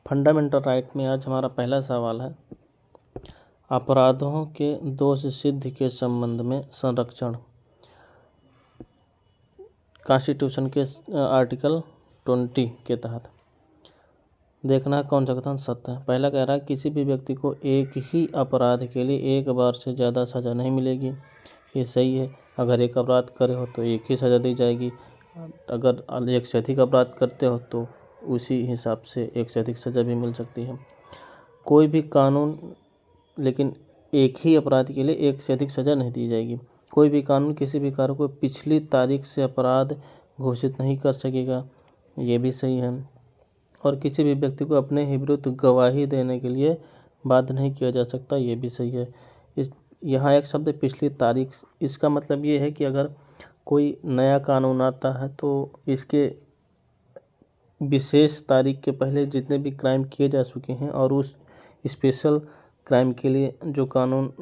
Fundamental right में आज हमारा पहला सवाल है, अपराधों के दोष सिद्धि के संबंध में संरक्षण। कॉन्स्टिट्यूशन के आर्टिकल 20 के तहत देखना है कौन सा कथन सत्य है। पहला कह रहा है, किसी भी व्यक्ति को एक ही अपराध के लिए एक बार से ज़्यादा सज़ा नहीं मिलेगी। ये सही है। अगर एक अपराध करे हो तो एक ही सज़ा दी जाएगी। अगर एक से अधिक अपराध करते हो तो उसी हिसाब से एक से अधिक सज़ा भी मिल सकती है। कोई भी कानून लेकिन एक ही अपराध के लिए एक से अधिक सज़ा नहीं दी जाएगी। कोई भी कानून किसी भी कार्य को पिछली तारीख से अपराध घोषित नहीं कर सकेगा। ये भी सही है। और किसी भी व्यक्ति को अपने ही विरुद्ध गवाही देने के लिए बाध्य नहीं किया जा सकता। ये भी सही है। यहाँ एक शब्द पिछली तारीख, इसका मतलब ये है कि अगर कोई नया कानून आता है तो इसके विशेष तारीख के पहले जितने भी क्राइम किए जा चुके हैं और उस स्पेशल क्राइम के लिए जो कानून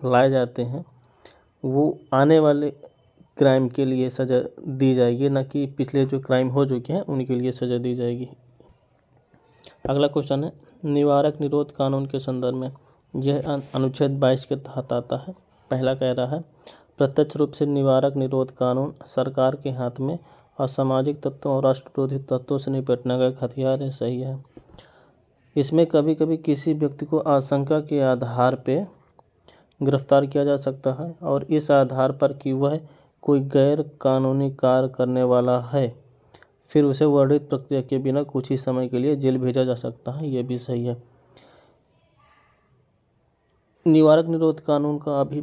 लाए जाते हैं वो आने वाले क्राइम के लिए सज़ा दी जाएगी, न कि पिछले जो क्राइम हो चुके हैं उनके लिए सज़ा दी जाएगी। अगला क्वेश्चन है, निवारक निरोध कानून के संदर्भ में। यह अनुच्छेद 22 के तहत आता है। पहला कह रहा है, प्रत्यक्ष रूप से निवारक निरोध कानून सरकार के हाथ में असामाजिक तत्वों और राष्ट्रविरोधी तत्वों से निपटने का एक हथियार है। सही है। इसमें कभी कभी किसी व्यक्ति को आशंका के आधार पे गिरफ्तार किया जा सकता है और इस आधार पर कि वह कोई गैर कानूनी कार्य करने वाला है, फिर उसे वर्णित प्रक्रिया के बिना कुछ ही समय के लिए जेल भेजा जा सकता है। यह भी सही है। निवारक निरोध कानून का अभी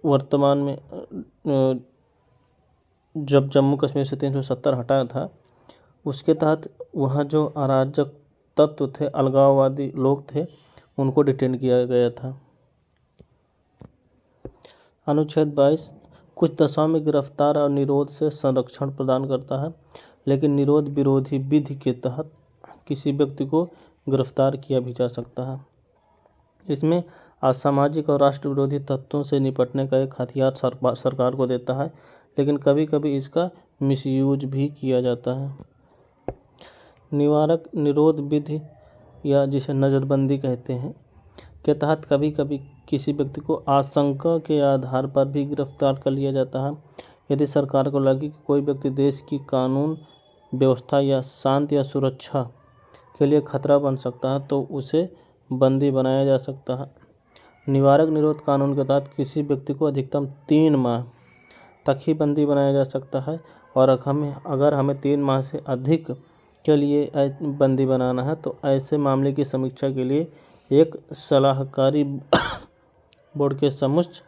वर्तमान में जब जम्मू कश्मीर से 370 हटाया था उसके तहत वहाँ जो अराजक तत्व थे, अलगाववादी लोग थे, उनको डिटेन किया गया था। अनुच्छेद 22 कुछ दशाओं में गिरफ्तार और निरोध से संरक्षण प्रदान करता है, लेकिन निरोध विरोधी विधि के तहत किसी व्यक्ति को गिरफ्तार किया भी जा सकता है। इसमें असामाजिक और राष्ट्र विरोधी तत्वों से निपटने का एक हथियार सरकार को देता है, लेकिन कभी कभी इसका मिसयूज भी किया जाता है। निवारक निरोध विधि या जिसे नज़रबंदी कहते हैं के तहत कभी कभी किसी व्यक्ति को आशंका के आधार पर भी गिरफ्तार कर लिया जाता है। यदि सरकार को लगे कि कोई व्यक्ति देश की कानून व्यवस्था या शांति या सुरक्षा के लिए खतरा बन सकता है तो उसे बंदी बनाया जा सकता है। निवारक निरोध कानून के तहत किसी व्यक्ति को अधिकतम 3 माह तक ही बंदी बनाया जा सकता है और अगर हमें 3 माह से अधिक के लिए बंदी बनाना है तो ऐसे मामले की समीक्षा के लिए एक सलाहकारी बोर्ड के समक्ष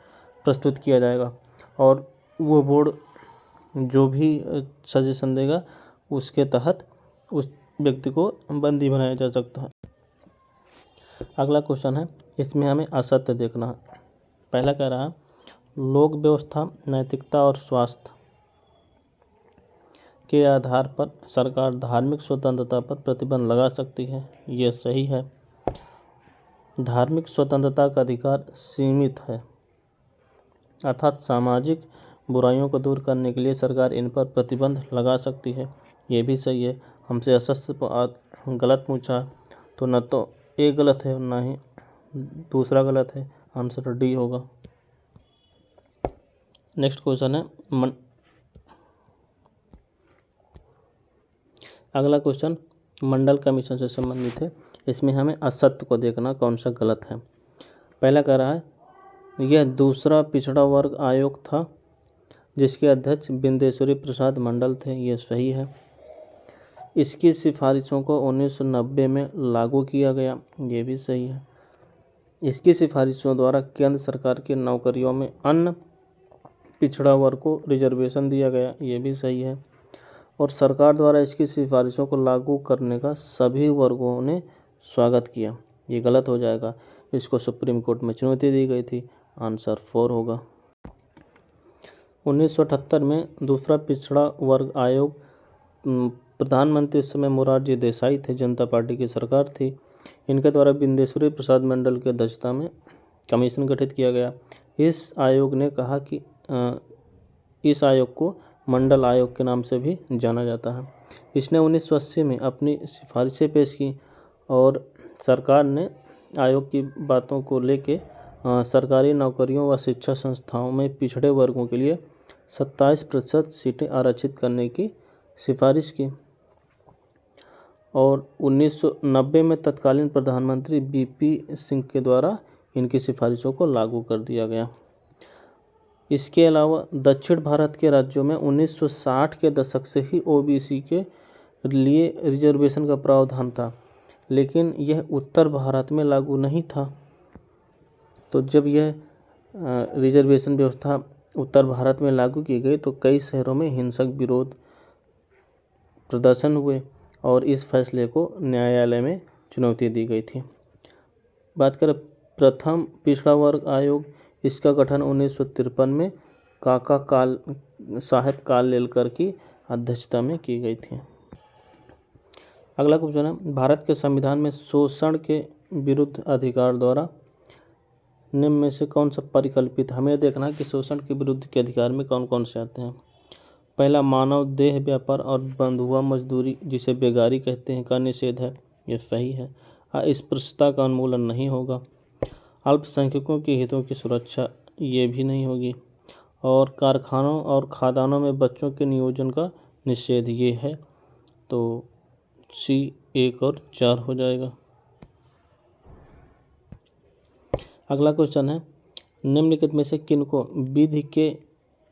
प्रस्तुत किया जाएगा और वो बोर्ड जो भी सजेशन देगा उसके तहत उस व्यक्ति को बंदी बनाया जा सकता है। अगला क्वेश्चन है, इसमें हमें असत्य देखना है। पहला कह रहा है, लोक व्यवस्था, नैतिकता और स्वास्थ्य के आधार पर सरकार धार्मिक स्वतंत्रता पर प्रतिबंध लगा सकती है। यह सही है। धार्मिक स्वतंत्रता का अधिकार सीमित है, अर्थात सामाजिक बुराइयों को दूर करने के लिए सरकार इन पर प्रतिबंध लगा सकती है। ये भी सही है। हमसे असत्य गलत पूछा तो न तो ए गलत है और ना ही दूसरा गलत है, आंसर डी होगा। नेक्स्ट क्वेश्चन है अगला क्वेश्चन मंडल कमीशन से संबंधित है। इसमें हमें असत्य को देखना कौन सा गलत है। पहला कह रहा है, यह दूसरा पिछड़ा वर्ग आयोग था जिसके अध्यक्ष बिंदेश्वरी प्रसाद मंडल थे। यह सही है। इसकी सिफारिशों को 1990 में लागू किया गया। ये भी सही है। इसकी सिफारिशों द्वारा केंद्र सरकार की नौकरियों में अन्य पिछड़ा वर्ग को रिजर्वेशन दिया गया। ये भी सही है। और सरकार द्वारा इसकी सिफारिशों को लागू करने का सभी वर्गों ने स्वागत किया। ये गलत हो जाएगा। इसको सुप्रीम कोर्ट में चुनौती दी गई थी, आंसर 4 होगा। 1978 में दूसरा पिछड़ा वर्ग आयोग प्रधानमंत्री उस समय मोरारजी देसाई थे, जनता पार्टी की सरकार थी। इनके द्वारा बिंदेश्वरी प्रसाद मंडल की अध्यक्षता में कमीशन गठित किया गया। इस आयोग ने कहा कि इस आयोग को मंडल आयोग के नाम से भी जाना जाता है। इसने 1980 में अपनी सिफारिशें पेश की और सरकार ने आयोग की बातों को लेके सरकारी नौकरियों व शिक्षा संस्थाओं में पिछड़े वर्गों के लिए 27% सीटें आरक्षित करने की सिफारिश की और 1990 में तत्कालीन प्रधानमंत्री बीपी सिंह के द्वारा इनकी सिफारिशों को लागू कर दिया गया। इसके अलावा दक्षिण भारत के राज्यों में 1960 के दशक से ही ओबीसी के लिए रिजर्वेशन का प्रावधान था, लेकिन यह उत्तर भारत में लागू नहीं था। तो जब यह रिजर्वेशन व्यवस्था उत्तर भारत में लागू की गई तो कई शहरों में हिंसक विरोध प्रदर्शन हुए और इस फैसले को न्यायालय में चुनौती दी गई थी। बात करें प्रथम पिछड़ा वर्ग आयोग, इसका गठन 1953 में काका साहेब कालेलकर की अध्यक्षता में की गई थी। अगला क्वेश्चन है, भारत के संविधान में शोषण के विरुद्ध अधिकार द्वारा निम्न में से कौन सा परिकल्पित? हमें देखना है कि शोषण के विरुद्ध के अधिकार में कौन कौन से आते हैं। पहला, मानव देह व्यापार और बंधुआ मजदूरी जिसे बेगारी कहते हैं का निषेध है, यह सही है। अस्पृश्यता का उन्मूलन नहीं होगा। अल्पसंख्यकों के हितों की सुरक्षा, ये भी नहीं होगी। और कारखानों और खदानों में बच्चों के नियोजन का निषेध, ये है। तो सी 1 और 4 हो जाएगा। अगला क्वेश्चन है, निम्नलिखित में से किनको विधि के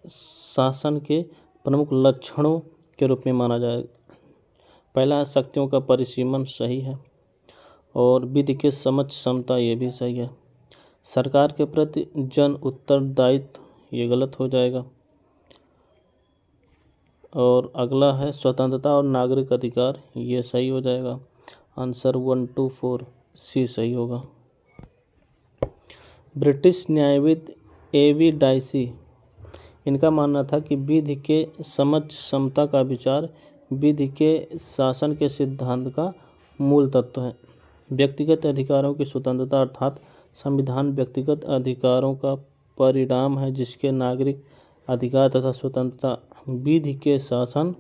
शासन के प्रमुख लक्षणों के रूप में माना जाएगा? पहला, शक्तियों का परिसीमन, सही है। और विधि के समझ क्षमता, ये भी सही है। सरकार के प्रति जन उत्तरदायित्व, ये गलत हो जाएगा। और अगला है स्वतंत्रता और नागरिक अधिकार, ये सही हो जाएगा। आंसर 1, 2, 4 सी सही होगा। ब्रिटिश न्यायविद एवी डाइसी, इनका मानना था कि विधि के समझ क्षमता का विचार विधि के शासन के सिद्धांत का मूल तत्व है। व्यक्तिगत अधिकारों की स्वतंत्रता अर्थात संविधान व्यक्तिगत अधिकारों का परिणाम है जिसके नागरिक अधिकार तथा स्वतंत्रता विधि के शासन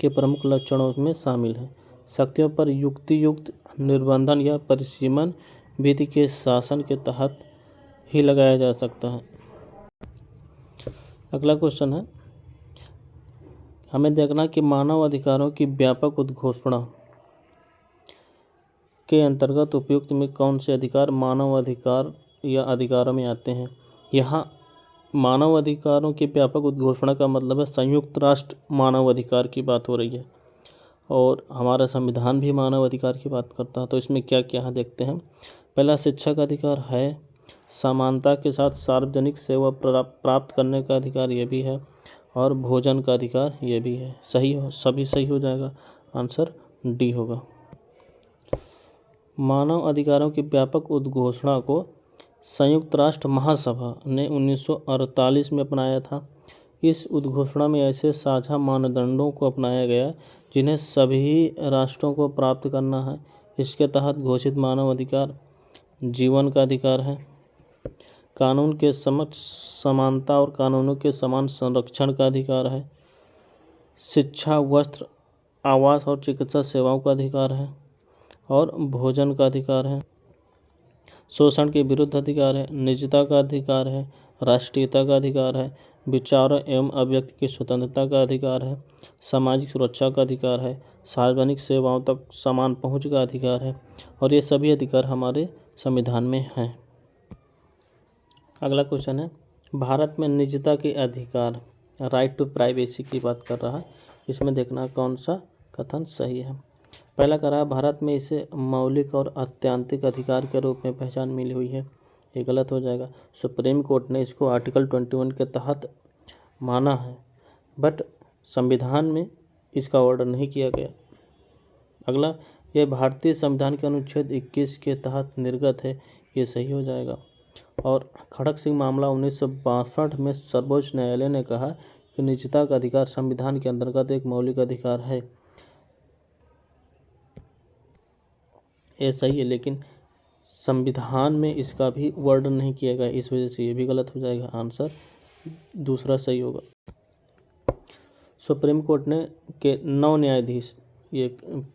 के प्रमुख लक्षणों में शामिल है। शक्तियों पर युक्ति युक्त निर्बंधन या परिसीमन विधि के शासन के तहत ही लगाया जा सकता है। अगला क्वेश्चन है, हमें देखना कि मानव अधिकारों की व्यापक उद्घोषणा के अंतर्गत उपयुक्त में कौन से अधिकार मानव अधिकार या अधिकारों में आते हैं। यहाँ मानव अधिकारों की व्यापक उद्घोषणा का मतलब है संयुक्त राष्ट्र मानव अधिकार की बात हो रही है और हमारा संविधान भी मानव अधिकार की बात करता है। तो इसमें क्या क्या है देखते हैं। पहला, शिक्षा का अधिकार है। समानता के साथ सार्वजनिक सेवा प्राप्त करने का अधिकार, ये भी है। और भोजन का अधिकार, ये भी है। सही हो, सभी सही हो जाएगा। आंसर डी होगा। मानव अधिकारों की व्यापक उद्घोषणा को संयुक्त राष्ट्र महासभा ने 1948 में अपनाया था। इस उद्घोषणा में ऐसे साझा मानदंडों को अपनाया गया जिन्हें सभी राष्ट्रों को प्राप्त करना है। इसके तहत घोषित मानव अधिकार जीवन का अधिकार है, कानून के समक्ष समानता और कानूनों के समान संरक्षण का अधिकार है, शिक्षा, वस्त्र, आवास और चिकित्सा सेवाओं का अधिकार है और भोजन का अधिकार है। शोषण के विरुद्ध अधिकार है, निजता का अधिकार है, राष्ट्रीयता का अधिकार है, विचारों एवं अभिव्यक्ति की स्वतंत्रता का अधिकार है, सामाजिक सुरक्षा का अधिकार है, सार्वजनिक सेवाओं तक समान पहुंच का अधिकार है और ये सभी अधिकार हमारे संविधान में हैं। अगला क्वेश्चन है, भारत में निजता के अधिकार, राइट टू प्राइवेसी की बात कर रहा है। इसमें देखना कौन सा कथन सही है। पहला कह रहा है भारत में इसे मौलिक और आत्यंतिक अधिकार के रूप में पहचान मिली हुई है, ये गलत हो जाएगा। सुप्रीम कोर्ट ने इसको आर्टिकल 21 के तहत माना है बट संविधान में इसका ऑर्डर नहीं किया गया। अगला, यह भारतीय संविधान के अनुच्छेद 21 के तहत निर्गत है, ये सही हो जाएगा। और खड़क सिंह मामला 1962 में सर्वोच्च न्यायालय ने कहा कि निजता का अधिकार संविधान के अंतर्गत एक मौलिक अधिकार है, ये सही है, लेकिन संविधान में इसका भी वर्णन नहीं किया गया, इस वजह से ये भी गलत हो जाएगा। आंसर दूसरा सही होगा। सुप्रीम कोर्ट ने के 9 न्यायाधीश, ये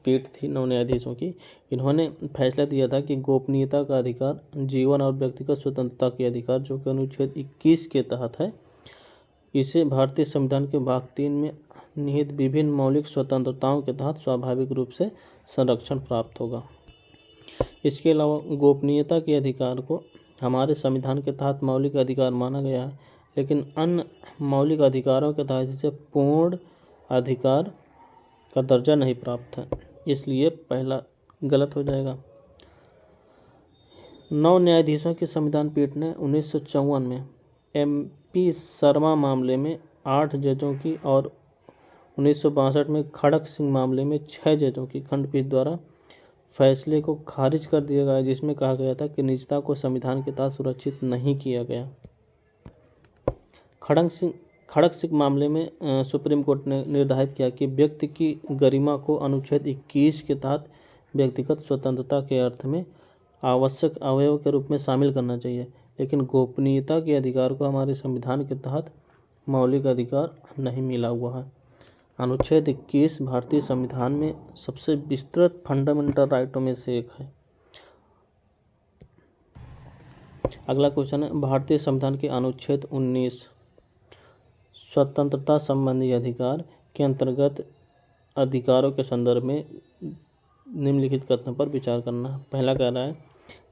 पीठ थी 9 न्यायाधीशों की, इन्होंने फैसला दिया था कि गोपनीयता का अधिकार जीवन और व्यक्तिगत स्वतंत्रता के अधिकार जो कि अनुच्छेद 21 के तहत है, इसे भारतीय संविधान के भाग 3 में निहित विभिन्न मौलिक स्वतंत्रताओं के तहत स्वाभाविक रूप से संरक्षण प्राप्त होगा। इसके अलावा गोपनीयता के अधिकार को हमारे संविधान के तहत मौलिक अधिकार माना गया है, लेकिन अन्य मौलिक अधिकारों के तहत इसे पूर्ण अधिकार का दर्जा नहीं प्राप्त है, इसलिए पहला गलत हो जाएगा। 9 न्यायाधीशों की संविधान पीठ ने 1954 में MP शर्मा मामले में 8 जजों की और 1962 में खड़क सिंह मामले में 6 जजों की खंडपीठ द्वारा फैसले को खारिज कर दिया गया, जिसमें कहा गया था कि निजता को संविधान के तहत सुरक्षित नहीं किया गया। खड़क सिंह मामले में सुप्रीम कोर्ट ने निर्धारित किया कि व्यक्ति की गरिमा को अनुच्छेद 21 के तहत व्यक्तिगत स्वतंत्रता के अर्थ में आवश्यक अवयव के रूप में शामिल करना चाहिए, लेकिन गोपनीयता के अधिकार को हमारे संविधान के तहत मौलिक अधिकार नहीं मिला हुआ है। अनुच्छेद 21 भारतीय संविधान में सबसे विस्तृत फंडामेंटल राइटों में से एक है। अगला क्वेश्चन है, भारतीय संविधान के अनुच्छेद 19 स्वतंत्रता संबंधी अधिकार के अंतर्गत अधिकारों के संदर्भ में निम्नलिखित कथनों पर विचार करना। पहला कह रहा है,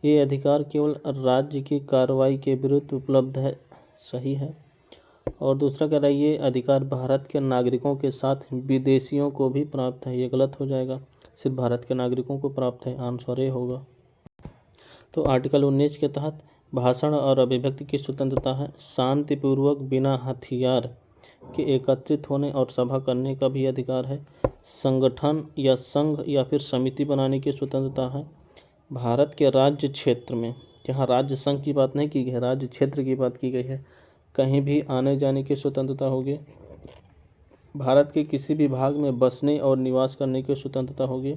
ये अधिकार केवल राज्य की कार्रवाई के विरुद्ध उपलब्ध है, सही है। और दूसरा कह रहा है, ये अधिकार भारत के नागरिकों के साथ विदेशियों को भी प्राप्त है, ये गलत हो जाएगा, सिर्फ भारत के नागरिकों को प्राप्त है, आंसर ए होगा। तो आर्टिकल 19 के तहत भाषण और अभिव्यक्ति की स्वतंत्रता है, शांतिपूर्वक बिना हथियार के एकत्रित होने और सभा करने का भी अधिकार है, संगठन या संघ या फिर समिति बनाने की स्वतंत्रता है, भारत के राज्य क्षेत्र में, जहाँ राज्य संघ की बात नहीं की गई है, राज्य क्षेत्र की बात की गई है, कहीं भी आने जाने की स्वतंत्रता होगी, भारत के किसी भी भाग में बसने और निवास करने की स्वतंत्रता होगी,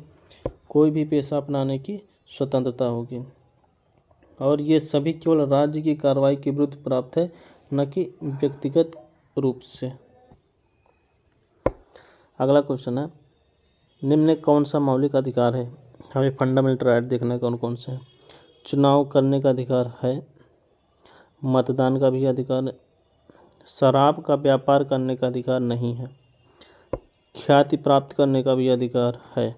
कोई भी पेशा अपनाने की स्वतंत्रता होगी, और ये सभी केवल राज्य की कार्रवाई के विरुद्ध प्राप्त है, न कि व्यक्तिगत रूप से। अगला क्वेश्चन है, निम्न में कौन सा मौलिक अधिकार है? हमें फंडामेंटल राइट देखना है कौन कौन से हैं। चुनाव करने का अधिकार है, मतदान का भी अधिकार है, शराब का व्यापार करने का अधिकार नहीं है, ख्याति प्राप्त करने का भी अधिकार है।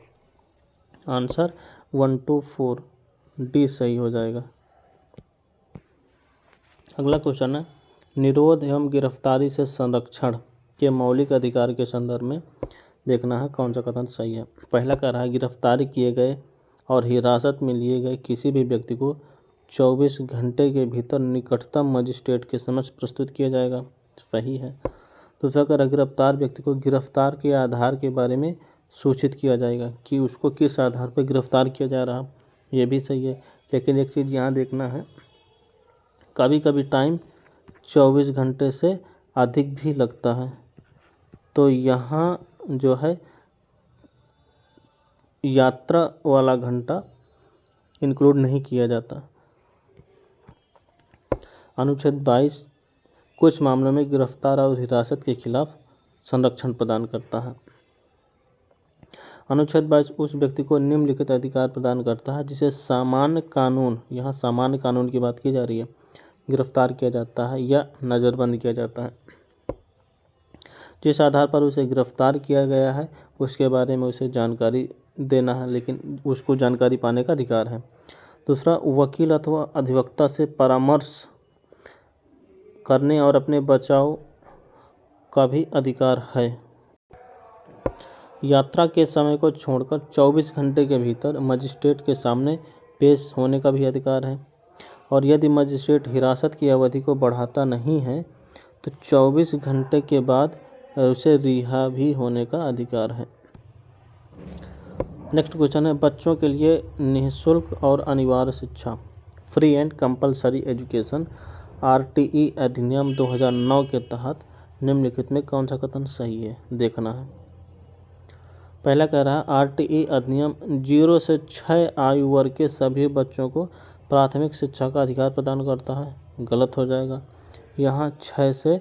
आंसर 1 2 4 डी सही हो जाएगा। अगला क्वेश्चन है, निरोध एवं गिरफ्तारी से संरक्षण के मौलिक अधिकार के संदर्भ में देखना है कौन सा कथन सही है। पहला कह रहा है, गिरफ्तार किए गए और हिरासत में लिए गए किसी भी व्यक्ति को 24 घंटे के भीतर निकटतम मजिस्ट्रेट के समक्ष प्रस्तुत किया जाएगा, सही है। दूसरा कह रहा है, गिरफ्तार व्यक्ति को गिरफ्तार के आधार के बारे में सूचित किया जाएगा कि उसको किस आधार पर गिरफ्तार किया जा रहा, ये भी सही है। लेकिन एक चीज़ यहाँ देखना है, कभी कभी टाइम 24 घंटे से अधिक भी लगता है, तो यहाँ जो है यात्रा वाला घंटा इंक्लूड नहीं किया जाता। अनुच्छेद 22 कुछ मामलों में गिरफ्तार और हिरासत के खिलाफ संरक्षण प्रदान करता है। अनुच्छेद 22 उस व्यक्ति को निम्नलिखित अधिकार प्रदान करता है जिसे सामान्य कानून, यहाँ सामान्य कानून की बात की जा रही है, गिरफ्तार किया जाता है या नज़रबंद किया जाता है। जिस आधार पर उसे गिरफ्तार किया गया है उसके बारे में उसे जानकारी देना है, लेकिन उसको जानकारी पाने का अधिकार है। दूसरा, वकील अथवा अधिवक्ता से परामर्श करने और अपने बचाव का भी अधिकार है। यात्रा के समय को छोड़कर 24 घंटे के भीतर मजिस्ट्रेट के सामने पेश होने का भी अधिकार है, और यदि मजिस्ट्रेट हिरासत की अवधि को बढ़ाता नहीं है तो 24 घंटे के बाद उसे रिहा भी होने का अधिकार है। नेक्स्ट क्वेश्चन है, बच्चों के लिए निःशुल्क और अनिवार्य शिक्षा, free and compulsory education, RTE अधिनियम 2009 के तहत निम्नलिखित में कौन सा कथन सही है, देखना है। पहला कह रहा है, RTE अधिनियम 0 से 6 आयु वर्ग के सभी बच्चों को प्राथमिक शिक्षा का अधिकार प्रदान करता है, गलत हो जाएगा। यहाँ 6 से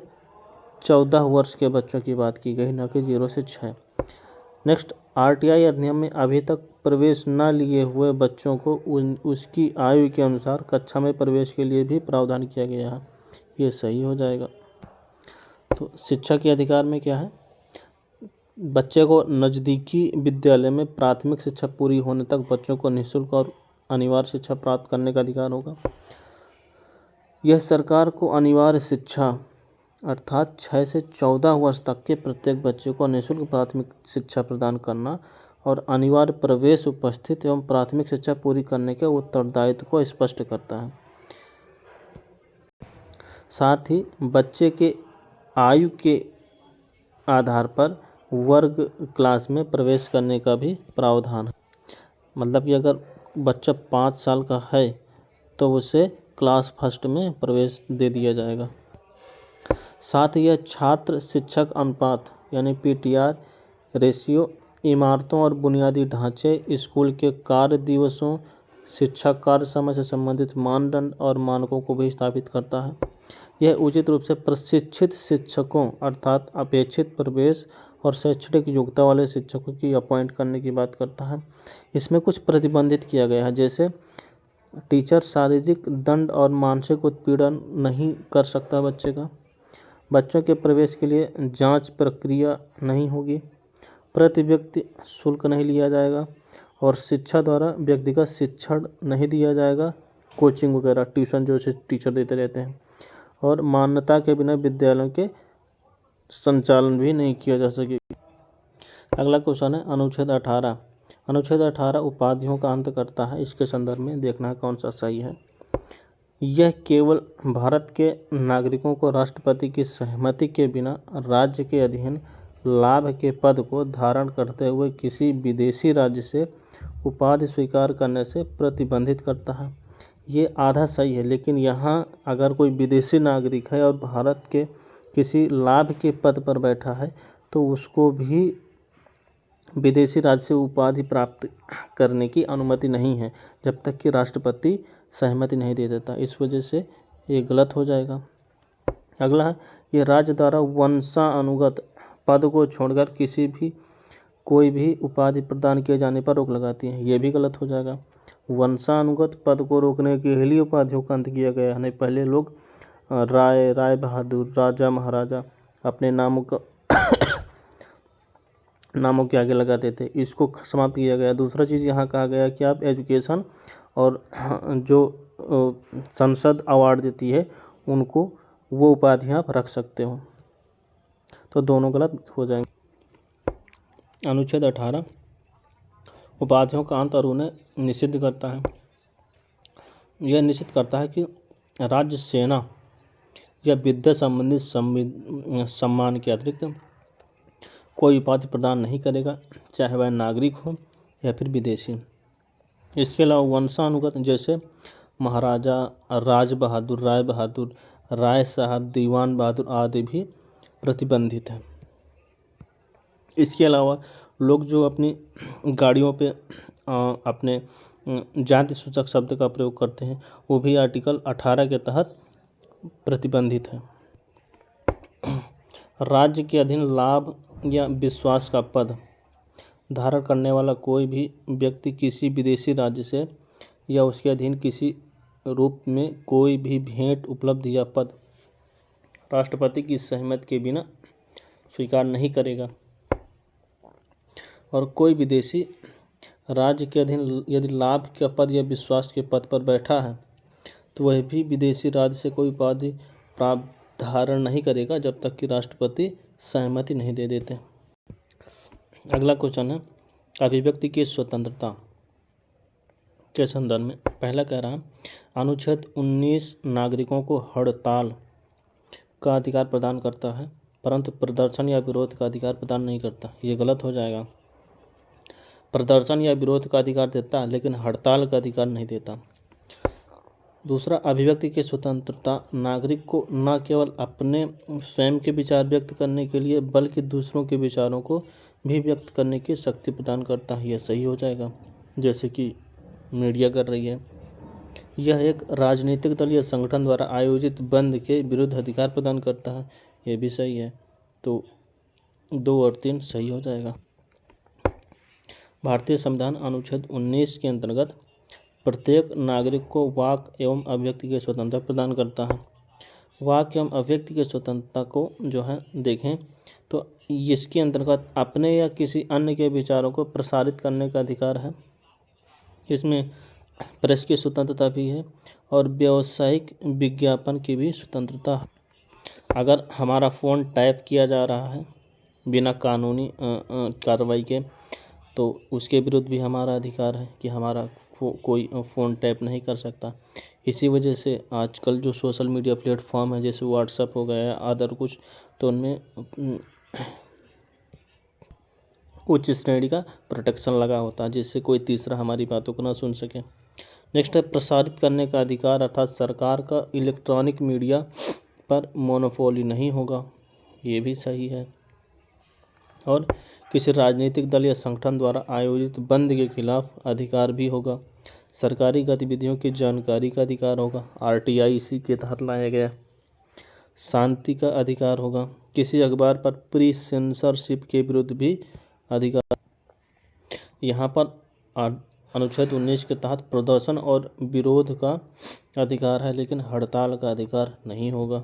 14 वर्ष के बच्चों की बात की गई, न कि 0 से 6। नेक्स्ट, आरटीआई अधिनियम में अभी तक प्रवेश न लिए हुए बच्चों को उसकी आयु के अनुसार कक्षा में प्रवेश के लिए भी प्रावधान किया गया है। ये सही हो जाएगा। तो शिक्षा के अधिकार में क्या है, बच्चे को नज़दीकी विद्यालय में प्राथमिक शिक्षा पूरी होने तक बच्चों को निःशुल्क और अनिवार्य शिक्षा प्राप्त करने का अधिकार होगा। यह सरकार को अनिवार्य शिक्षा अर्थात 6 से 14 वर्ष तक के प्रत्येक बच्चे को निःशुल्क प्राथमिक शिक्षा प्रदान करना और अनिवार्य प्रवेश, उपस्थित एवं प्राथमिक शिक्षा पूरी करने के उत्तरदायित्व को स्पष्ट करता है। साथ ही बच्चे के आयु के आधार पर वर्ग क्लास में प्रवेश करने का भी प्रावधान है। मतलब कि अगर बच्चा 5 साल का है तो उसे क्लास फर्स्ट में प्रवेश दे दिया जाएगा। साथ ही यह छात्र शिक्षक अनुपात यानी पीटीआर रेशियो, इमारतों और बुनियादी ढांचे, स्कूल के कार्य दिवसों, शिक्षा कार्य समय से संबंधित मानदंड और मानकों को भी स्थापित करता है। यह उचित रूप से प्रशिक्षित शिक्षकों अर्थात अपेक्षित प्रवेश और शैक्षणिक योग्यता वाले शिक्षकों की अपॉइंट करने की बात करता है। इसमें कुछ प्रतिबंधित किया गया है, जैसे टीचर शारीरिक दंड और मानसिक उत्पीड़न नहीं कर सकता बच्चे का। बच्चों के प्रवेश के लिए जांच प्रक्रिया नहीं होगी, प्रति व्यक्ति शुल्क नहीं लिया जाएगा और शिक्षा द्वारा व्यक्तिगत शिक्षण नहीं दिया जाएगा, कोचिंग वगैरह ट्यूशन जो टीचर देते रहते हैं, और मान्यता के बिना विद्यालयों के संचालन भी नहीं किया जा सकेगा। अगला क्वेश्चन है अनुच्छेद 18। अनुच्छेद 18 उपाधियों का अंत करता है। इसके संदर्भ में देखना है कौन सा सही है। यह केवल भारत के नागरिकों को राष्ट्रपति की सहमति के बिना राज्य के अधीन लाभ के पद को धारण करते हुए किसी विदेशी राज्य से उपाधि स्वीकार करने से प्रतिबंधित करता है। ये आधा सही है, लेकिन यहाँ अगर कोई विदेशी नागरिक है और भारत के किसी लाभ के पद पर बैठा है तो उसको भी विदेशी राज्य से उपाधि प्राप्त करने की अनुमति नहीं है जब तक कि राष्ट्रपति सहमति नहीं दे देता। इस वजह से ये गलत हो जाएगा। अगला है, ये राज्य द्वारा वंशानुगत पद को छोड़कर कोई भी उपाधि प्रदान किए जाने पर रोक लगाती है। ये भी गलत हो जाएगा। वंशानुगत पद को रोकने के लिए उपाधियों का अंत किया गया है। नहीं, पहले लोग राय बहादुर, राजा महाराजा अपने नामों के आगे लगाते थे, इसको समाप्त किया गया। दूसरा चीज़ यहाँ कहा गया कि आप एजुकेशन और जो संसद अवार्ड देती है उनको वो उपाधियाँ आप रख सकते हो, तो दोनों गलत हो जाएंगे। अनुच्छेद 18 उपाधियों का अंत और उन्हें निषिद्ध करता है। यह निश्चित करता है कि राज्य सेना या विद्या संबंधित सम्मान के अतिरिक्त कोई उपाधि प्रदान नहीं करेगा, चाहे वह नागरिक हो या फिर विदेशी। इसके अलावा वंशानुगत जैसे महाराजा, राज बहादुर, राय बहादुर, राय साहब, दीवान बहादुर आदि भी प्रतिबंधित है। इसके अलावा लोग जो अपनी गाड़ियों पे अपने जाति सूचक शब्द का प्रयोग करते हैं वो भी आर्टिकल 18 के तहत प्रतिबंधित है। राज्य के अधीन लाभ या विश्वास का पद धारण करने वाला कोई भी व्यक्ति किसी विदेशी राज्य से या उसके अधीन किसी रूप में कोई भी भेंट, उपलब्धि या पद राष्ट्रपति की सहमति के बिना स्वीकार नहीं करेगा। और कोई विदेशी राज्य के अधीन यदि लाभ का पद या विश्वास के पद पर बैठा है तो वह भी विदेशी राज्य से कोई उपाधि प्राप्त धारण नहीं करेगा जब तक कि राष्ट्रपति सहमति नहीं दे देते। अगला क्वेश्चन है अभिव्यक्ति की स्वतंत्रता के संदर्भ में। पहला कह रहा है अनुच्छेद 19 नागरिकों को हड़ताल का अधिकार प्रदान करता है परंतु प्रदर्शन या विरोध का अधिकार प्रदान नहीं करता। ये गलत हो जाएगा। प्रदर्शन या विरोध का अधिकार देता है लेकिन हड़ताल का अधिकार नहीं देता। दूसरा, अभिव्यक्ति की स्वतंत्रता नागरिक को न केवल अपने स्वयं के विचार व्यक्त करने के लिए बल्कि दूसरों के विचारों को भी व्यक्त करने की शक्ति प्रदान करता है। यह सही हो जाएगा, जैसे कि मीडिया कर रही है। यह एक राजनीतिक दल या संगठन द्वारा आयोजित बंद के विरुद्ध अधिकार प्रदान करता है। यह भी सही है। तो 2 और 3 सही हो जाएगा। भारतीय संविधान अनुच्छेद 19 के अंतर्गत प्रत्येक नागरिक को वाक एवं अभिव्यक्ति की स्वतंत्रता प्रदान करता है। वाक एवं अभिव्यक्ति की स्वतंत्रता को जो है देखें तो इसके अंतर्गत अपने या किसी अन्य के विचारों को प्रसारित करने का अधिकार है। इसमें प्रेस की स्वतंत्रता भी है और व्यावसायिक विज्ञापन की भी स्वतंत्रता है। अगर हमारा फ़ोन टैप किया जा रहा है बिना कानूनी कार्रवाई के, तो उसके विरुद्ध भी हमारा अधिकार है कि हमारा कोई फ़ोन टैप नहीं कर सकता। इसी वजह से आजकल जो सोशल मीडिया प्लेटफॉर्म है जैसे व्हाट्सएप हो गया अदर कुछ, तो उनमें उच्च श्रेणी का प्रोटेक्शन लगा होता है जिससे कोई तीसरा हमारी बातों को ना सुन सके। नेक्स्ट है प्रसारित करने का अधिकार, अर्थात सरकार का इलेक्ट्रॉनिक मीडिया पर मोनोपोली नहीं होगा, ये भी सही है। और किसी राजनीतिक दल या संगठन द्वारा आयोजित बंद के खिलाफ अधिकार भी होगा। सरकारी गतिविधियों की जानकारी का अधिकार होगा, आरटीआई इसी के तहत लाया गया। शांति का अधिकार होगा, किसी अखबार पर प्री सेंसरशिप के विरुद्ध भी अधिकार। यहाँ पर अनुच्छेद 19 के तहत प्रदर्शन और विरोध का अधिकार है, लेकिन हड़ताल का अधिकार नहीं होगा।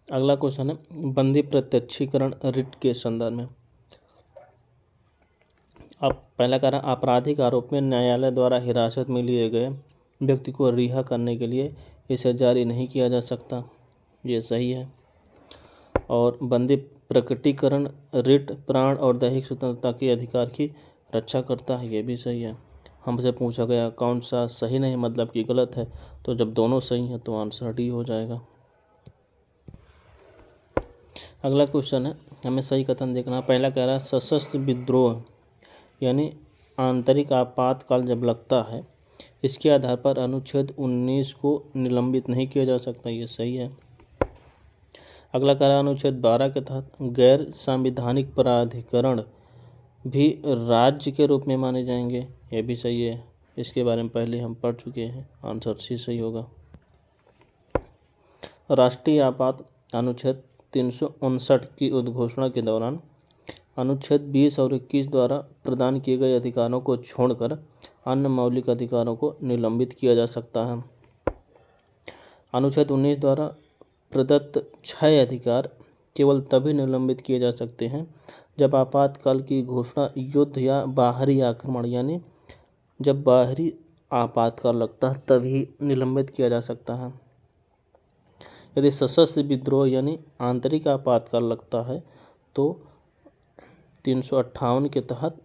अगला क्वेश्चन है बंदी प्रत्यक्षीकरण रिट के संदर्भ में। अब पहला कह रहा आपराधिक आरोप में न्यायालय द्वारा हिरासत में लिए गए व्यक्ति को रिहा करने के लिए इसे जारी नहीं किया जा सकता, ये सही है। और बंदी प्रकटीकरण रिट प्राण और दैहिक स्वतंत्रता के अधिकार की रक्षा करता है, ये भी सही है। हमसे पूछा गया कौन सा सही नहीं मतलब कि गलत है, तो जब दोनों सही हैं तो आंसर डी हो जाएगा। अगला क्वेश्चन है हमें सही कथन देखना। पहला कह रहा है सशस्त्र विद्रोह यानी आंतरिक आपातकाल जब लगता है इसके आधार पर अनुच्छेद 19 को निलंबित नहीं किया जा सकता, ये सही है। अगला कह रहा है अनुच्छेद 12 के तहत गैर संवैधानिक प्राधिकरण भी राज्य के रूप में माने जाएंगे, ये भी सही है। इसके बारे में पहले हम पढ़ चुके हैं, आंसर सी सही होगा। राष्ट्रीय आपात अनुच्छेद 359 की उद्घोषणा के दौरान अनुच्छेद 20 और 21 द्वारा प्रदान किए गए अधिकारों को छोड़कर अन्य मौलिक अधिकारों को निलंबित किया जा सकता है। अनुच्छेद 19 द्वारा प्रदत्त 6 अधिकार केवल तभी निलंबित किए जा सकते हैं जब आपातकाल की घोषणा युद्ध या बाहरी आक्रमण यानी जब बाहरी आपातकाल लगता है तभी निलंबित किया जा सकता है। यदि सशस्त्र विद्रोह यानी आंतरिक आपातकाल लगता है तो 358 के तहत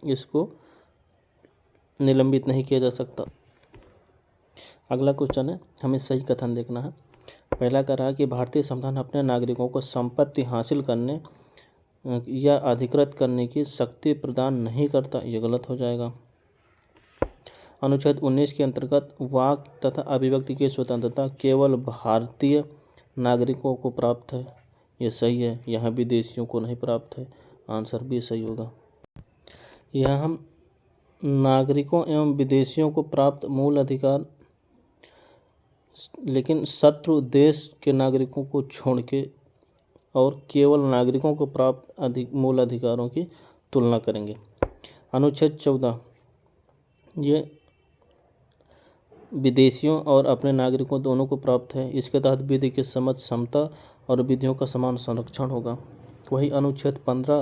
इसको निलंबित नहीं किया जा सकता। अगला क्वेश्चन है हमें सही कथन देखना है। पहला कह रहा है कि भारतीय संविधान अपने नागरिकों को संपत्ति हासिल करने या अधिकृत करने की शक्ति प्रदान नहीं करता, ये गलत हो जाएगा। अनुच्छेद 19 के अंतर्गत वाक तथा अभिव्यक्ति की स्वतंत्रता केवल भारतीय नागरिकों को प्राप्त है, ये सही है। यहाँ विदेशियों को नहीं प्राप्त है, आंसर भी सही होगा। यहाँ हम नागरिकों एवं विदेशियों को प्राप्त मूल अधिकार, लेकिन शत्रु देश के नागरिकों को छोड़ के और केवल नागरिकों को प्राप्त मूल अधिकारों की तुलना करेंगे। अनुच्छेद 14 ये विदेशियों और अपने नागरिकों दोनों को प्राप्त है। इसके तहत विधि की समझ समता और विधियों का समान संरक्षण होगा। वही अनुच्छेद 15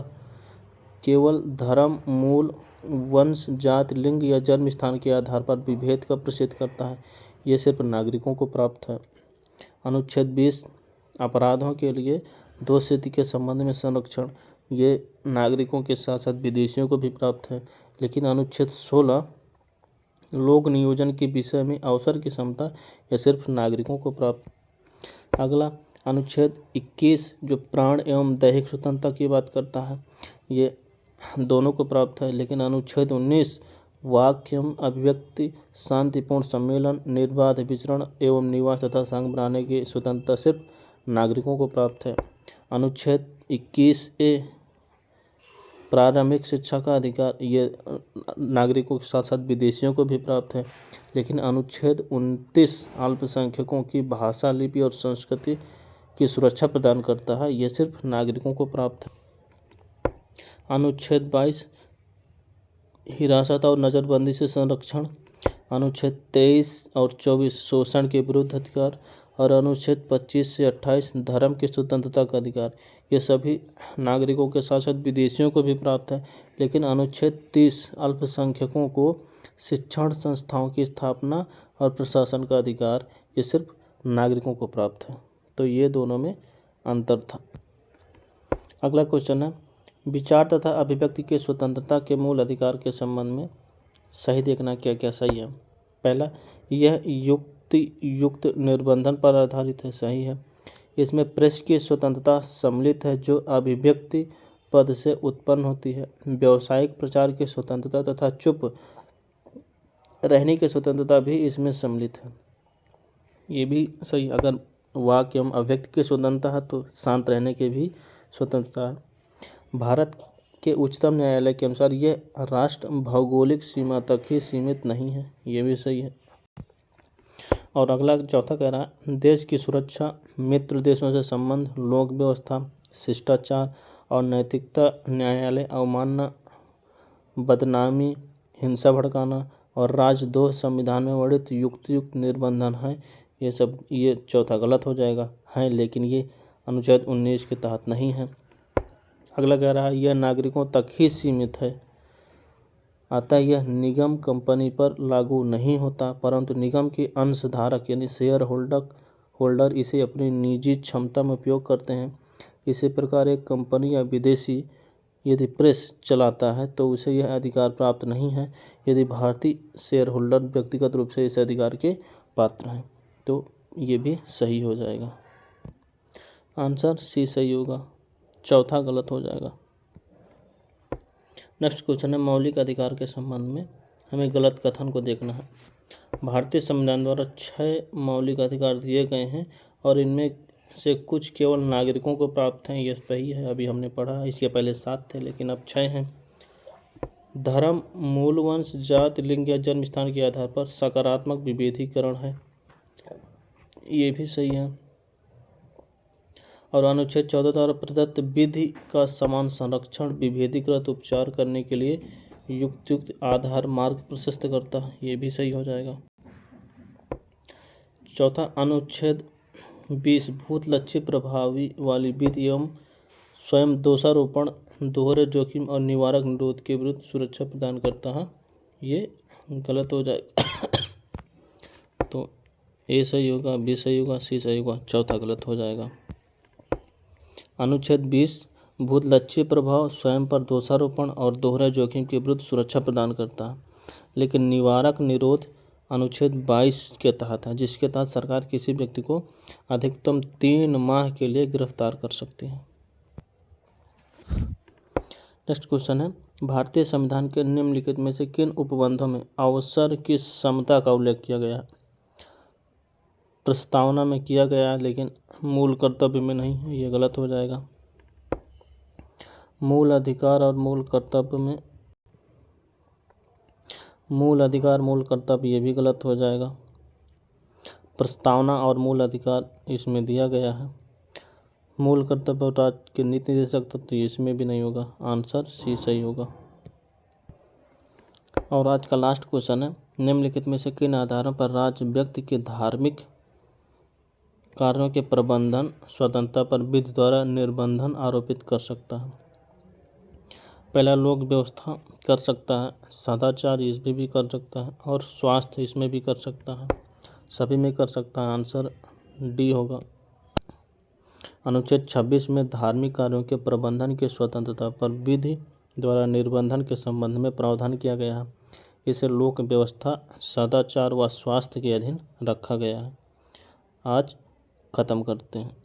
केवल धर्म, मूल, वंश, जाति, लिंग या जन्म स्थान के आधार पर विभेद का निषेध करता है, ये सिर्फ नागरिकों को प्राप्त है। अनुच्छेद 20 अपराधों के लिए दोषसिद्धि के संबंध में संरक्षण, ये नागरिकों के साथ साथ विदेशियों को भी प्राप्त है। लेकिन अनुच्छेद 16 लोक नियोजन के विषय में अवसर की समता, यह सिर्फ नागरिकों को प्राप्त। अगला अनुच्छेद 21 जो प्राण एवं दैहिक स्वतंत्रता की बात करता है, ये दोनों को प्राप्त है। लेकिन अनुच्छेद 19 वाक्य एवं अभिव्यक्ति, शांतिपूर्ण सम्मेलन, निर्बाध विचरण एवं निवास तथा संघ बनाने की स्वतंत्रता सिर्फ नागरिकों को प्राप्त है। अनुच्छेद 21A प्रारंभिक शिक्षा का अधिकार, ये नागरिकों के साथ साथ विदेशियों को भी प्राप्त है। लेकिन अनुच्छेद 29 अल्पसंख्यकों की भाषा, लिपि और संस्कृति की सुरक्षा प्रदान करता है, ये सिर्फ नागरिकों को प्राप्त है। अनुच्छेद 22 हिरासत और नज़रबंदी से संरक्षण, अनुच्छेद 23 और 24 शोषण के विरुद्ध अधिकार और अनुच्छेद 25 से 28 धर्म की स्वतंत्रता का अधिकार, ये सभी नागरिकों के साथ साथ विदेशियों को भी प्राप्त है। लेकिन अनुच्छेद 30 अल्पसंख्यकों को शिक्षण संस्थाओं की स्थापना और प्रशासन का अधिकार, ये सिर्फ नागरिकों को प्राप्त है। तो ये दोनों में अंतर था। अगला क्वेश्चन है, विचार तथा अभिव्यक्ति की स्वतंत्रता के मूल अधिकार के संबंध में सही देखना क्या क्या सही है। पहला, यह युक्त निर्बंधन पर आधारित है, सही है। इसमें प्रेस की स्वतंत्रता सम्मिलित है जो अभिव्यक्ति पद से उत्पन्न होती है। व्यावसायिक प्रचार की स्वतंत्रता तथा चुप रहने की स्वतंत्रता भी इसमें सम्मिलित है, ये भी सही। अगर वाक्य एवं अभिव्यक्ति की स्वतंत्रता है तो शांत रहने की भी स्वतंत्रता है। भारत के उच्चतम न्यायालय के अनुसार ये राष्ट्र भौगोलिक सीमा तक ही सीमित नहीं है, ये भी सही है। और अगला चौथा कह रहा है, देश की सुरक्षा, मित्र देशों से संबंध, लोक व्यवस्था, शिष्टाचार और नैतिकता, न्यायालय अवमानना, बदनामी, हिंसा भड़काना और राजद्रोह संविधान में वर्णित युक्त निर्बंधन है। ये चौथा गलत हो जाएगा, है, लेकिन ये अनुच्छेद 19 के तहत नहीं है। अगला कह रहा है, यह नागरिकों तक ही सीमित है, अतः यह निगम कंपनी पर लागू नहीं होता, परंतु निगम के अंशधारक यानी शेयर होल्डर इसे अपनी निजी क्षमता में उपयोग करते हैं। इसी प्रकार एक कंपनी या विदेशी यदि प्रेस चलाता है तो उसे यह अधिकार प्राप्त नहीं है यदि भारतीय शेयर होल्डर व्यक्तिगत रूप से इस अधिकार के पात्र हैं। तो ये भी सही हो जाएगा। आंसर सी सही होगा, चौथा गलत हो जाएगा। नेक्स्ट क्वेश्चन है, मौलिक अधिकार के संबंध में हमें गलत कथन को देखना है। भारतीय संविधान द्वारा 6 मौलिक अधिकार दिए गए हैं और इनमें से कुछ केवल नागरिकों को प्राप्त हैं, यह सही है, अभी हमने पढ़ा। इसके पहले 7 थे लेकिन अब 6 हैं। धर्म, मूल वंश, जाति, लिंग या जन्म स्थान के आधार पर सकारात्मक विभेदीकरण है, ये भी सही है। और अनुच्छेद 14 द्वारा प्रदत्त विधि का समान संरक्षण विभेदीकृत उपचार करने के लिए युक्त आधार मार्ग प्रशस्त करता है, ये भी सही हो जाएगा। चौथा, अनुच्छेद 20 भूत लक्ष्य प्रभावी वाली विधि एवं स्वयं दोषारोपण, दोहरे जोखिम और निवारक निरोध के विरुद्ध सुरक्षा प्रदान करता है, ये गलत हो जाएगा। तो ए सही होगा, बी सही होगा, सी सही होगा, चौथा गलत हो जाएगा। अनुच्छेद 20 भूत लक्ष्य प्रभाव, स्वयं पर दोषारोपण और दोहरे जोखिम के विरुद्ध सुरक्षा प्रदान करता है, लेकिन निवारक निरोध अनुच्छेद 22 के तहत है, जिसके तहत सरकार किसी व्यक्ति को अधिकतम 3 माह के लिए गिरफ्तार कर सकती है। नेक्स्ट क्वेश्चन है, भारतीय संविधान के निम्नलिखित में से किन उपबंधों में अवसर की समता का उल्लेख किया गया है। प्रस्तावना में किया गया है लेकिन मूल कर्तव्य में नहीं है, ये गलत हो जाएगा। मूल अधिकार और मूल कर्तव्य में मूल अधिकार मूल कर्तव्य, ये भी गलत हो जाएगा। प्रस्तावना और मूल अधिकार इसमें दिया गया है। मूल कर्तव्य और राज्य के नीति निर्देशक तत्व इसमें भी नहीं होगा, आंसर सी सही होगा। और आज का लास्ट क्वेश्चन है, निम्नलिखित में से किन आधारों पर राज्य व्यक्ति के धार्मिक कार्यों के प्रबंधन स्वतंत्रता पर विधि द्वारा निर्बंधन आरोपित कर सकता है। पहला, लोक व्यवस्था कर सकता है, सदाचार इसमें भी कर सकता है और स्वास्थ्य इसमें भी कर सकता है, सभी में कर सकता है, आंसर डी होगा। अनुच्छेद 26 में धार्मिक कार्यों के प्रबंधन की स्वतंत्रता पर विधि द्वारा निर्बंधन के संबंध में प्रावधान किया गया है। इसे लोक व्यवस्था, सदाचार व स्वास्थ्य के अधीन रखा गया है। आज खत्म करते हैं।